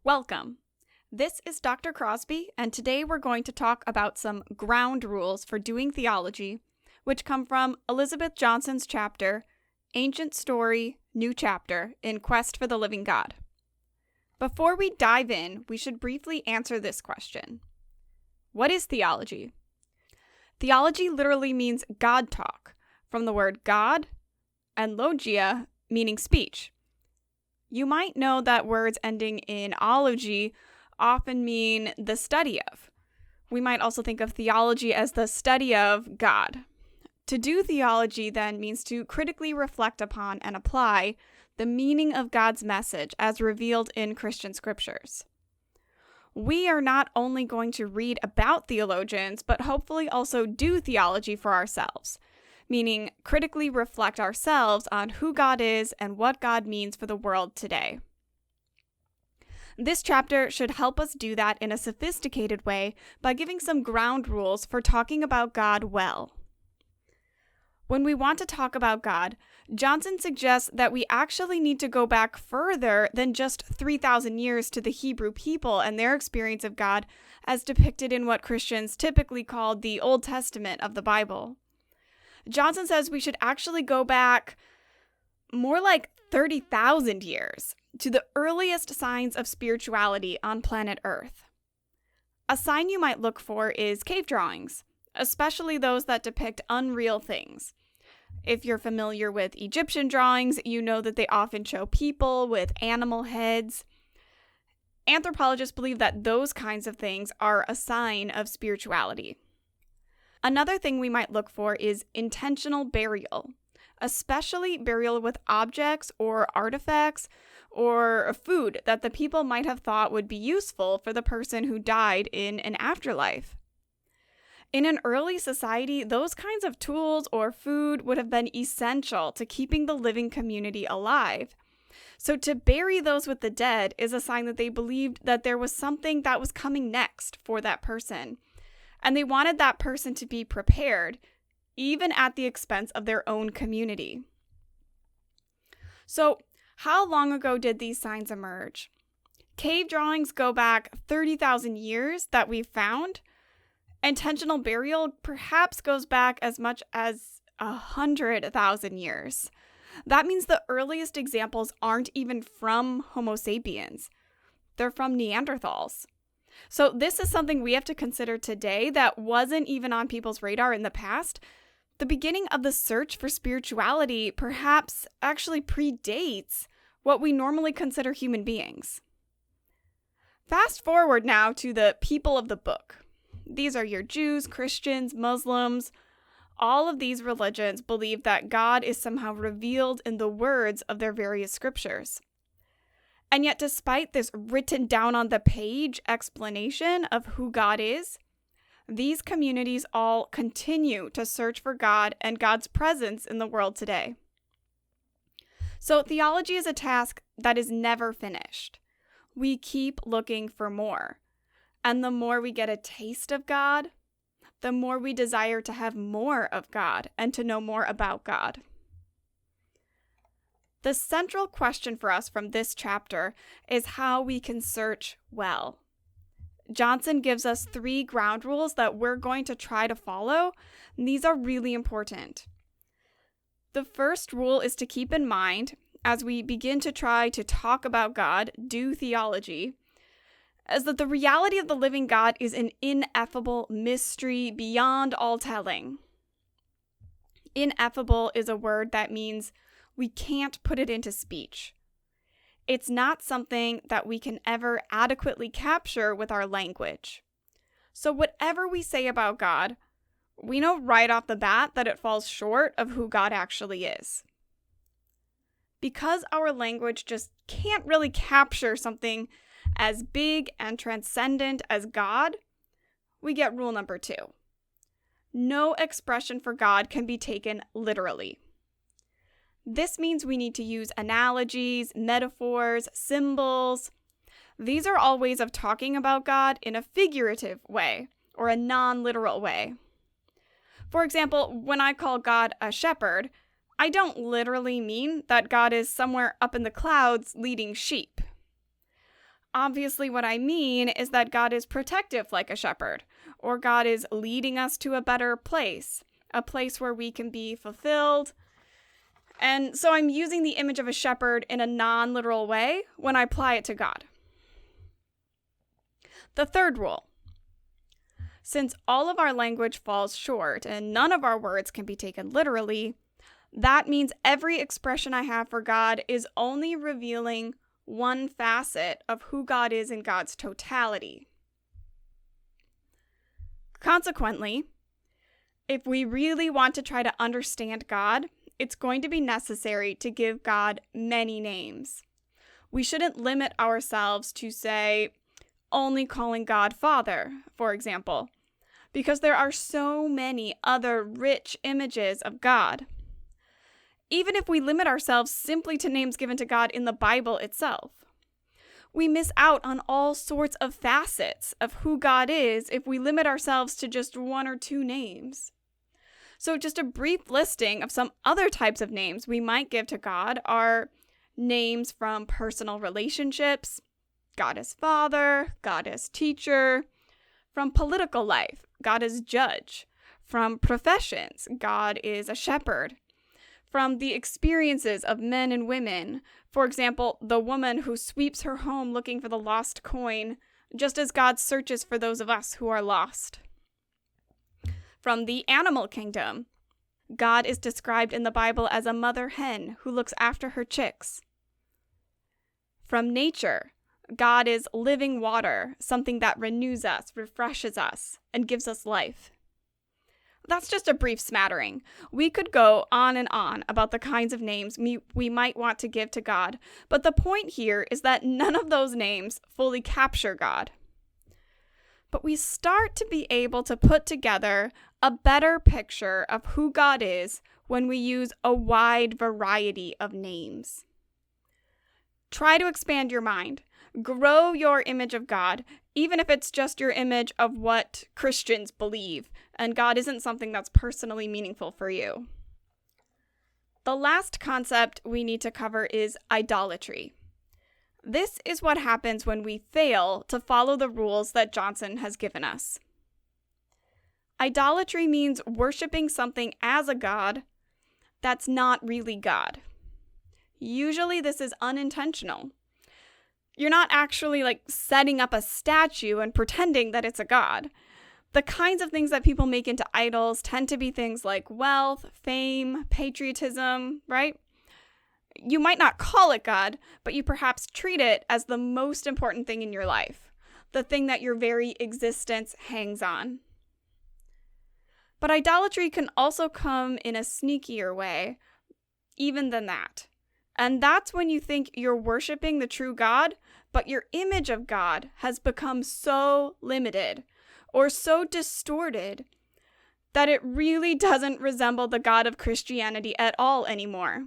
Welcome. This is Dr. Crosby, and today we're going to talk about some ground rules for doing theology, which come from Elizabeth Johnson's chapter, Ancient Story, New Chapter, in Quest for the Living God. Before we dive in, we should briefly answer this question. What is theology? Theology literally means God talk, from the word God, and logia, meaning speech. You might know that words ending in ology often mean the study of. We might also think of theology as the study of God. To do theology then means to critically reflect upon and apply the meaning of God's message as revealed in Christian scriptures. We are not only going to read about theologians, but hopefully also do theology for ourselves, meaning critically reflect ourselves on who God is and what God means for the world today. This chapter should help us do that in a sophisticated way by giving some ground rules for talking about God well. When we want to talk about God, Johnson suggests that we actually need to go back further than just 3,000 years to the Hebrew people and their experience of God as depicted in what Christians typically call the Old Testament of the Bible. Johnson says we should actually go back more like 30,000 years to the earliest signs of spirituality on planet Earth. A sign you might look for is cave drawings, especially those that depict unreal things. If you're familiar with Egyptian drawings, you know that they often show people with animal heads. Anthropologists believe that those kinds of things are a sign of spirituality. Another thing we might look for is intentional burial, especially burial with objects or artifacts or food that the people might have thought would be useful for the person who died in an afterlife. In an early society, those kinds of tools or food would have been essential to keeping the living community alive. So to bury those with the dead is a sign that they believed that there was something that was coming next for that person. And they wanted that person to be prepared, even at the expense of their own community. So, how long ago did these signs emerge? Cave drawings go back 30,000 years that we've found. Intentional burial perhaps goes back as much as 100,000 years. That means the earliest examples aren't even from Homo sapiens. They're from Neanderthals. So this is something we have to consider today that wasn't even on people's radar in the past. The beginning of the search for spirituality perhaps actually predates what we normally consider human beings. Fast forward now to the people of the book. These are your Jews, Christians, Muslims. All of these religions believe that God is somehow revealed in the words of their various scriptures. And yet, despite this written down on the page explanation of who God is, these communities all continue to search for God and God's presence in the world today. So theology is a task that is never finished. We keep looking for more. And the more we get a taste of God, the more we desire to have more of God and to know more about God. The central question for us from this chapter is how we can search well. Johnson gives us 3 ground rules that we're going to try to follow, and these are really important. The first rule is to keep in mind, as we begin to try to talk about God, do theology, is that the reality of the living God is an ineffable mystery beyond all telling. Ineffable is a word that means we can't put it into speech. It's not something that we can ever adequately capture with our language. So whatever we say about God, we know right off the bat that it falls short of who God actually is. Because our language just can't really capture something as big and transcendent as God, we get rule number 2. No expression for God can be taken literally. This means we need to use analogies, metaphors, symbols. These are all ways of talking about God in a figurative way or a non-literal way. For example, when I call God a shepherd, I don't literally mean that God is somewhere up in the clouds leading sheep. Obviously, what I mean is that God is protective like a shepherd, or God is leading us to a better place, a place where we can be fulfilled. And so I'm using the image of a shepherd in a non-literal way when I apply it to God. The third rule. Since all of our language falls short and none of our words can be taken literally, that means every expression I have for God is only revealing one facet of who God is in God's totality. Consequently, if we really want to try to understand God, it's going to be necessary to give God many names. We shouldn't limit ourselves to, say, only calling God Father, for example, because there are so many other rich images of God. Even if we limit ourselves simply to names given to God in the Bible itself, we miss out on all sorts of facets of who God is if we limit ourselves to just one or two names. So just a brief listing of some other types of names we might give to God are names from personal relationships, God as Father, God as Teacher; from political life, God as Judge; from professions, God is a Shepherd; from the experiences of men and women, for example, the woman who sweeps her home looking for the lost coin, just as God searches for those of us who are lost. From the animal kingdom, God is described in the Bible as a mother hen who looks after her chicks. From nature, God is living water, something that renews us, refreshes us, and gives us life. That's just a brief smattering. We could go on and on about the kinds of names we might want to give to God, but the point here is that none of those names fully capture God. But we start to be able to put together a better picture of who God is when we use a wide variety of names. Try to expand your mind. Grow your image of God, even if it's just your image of what Christians believe, and God isn't something that's personally meaningful for you. The last concept we need to cover is idolatry. This is what happens when we fail to follow the rules that Johnson has given us. Idolatry means worshiping something as a god that's not really God. Usually this is unintentional. You're not actually setting up a statue and pretending that it's a god. The kinds of things that people make into idols tend to be things like wealth, fame, patriotism, right? You might not call it God, but you perhaps treat it as the most important thing in your life, the thing that your very existence hangs on. But idolatry can also come in a sneakier way, even than that. And that's when you think you're worshiping the true God, but your image of God has become so limited or so distorted that it really doesn't resemble the God of Christianity at all anymore.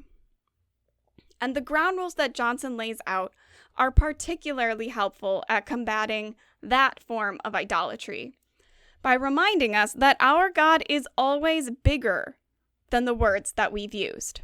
And the ground rules that Johnson lays out are particularly helpful at combating that form of idolatry by reminding us that our God is always bigger than the words that we've used.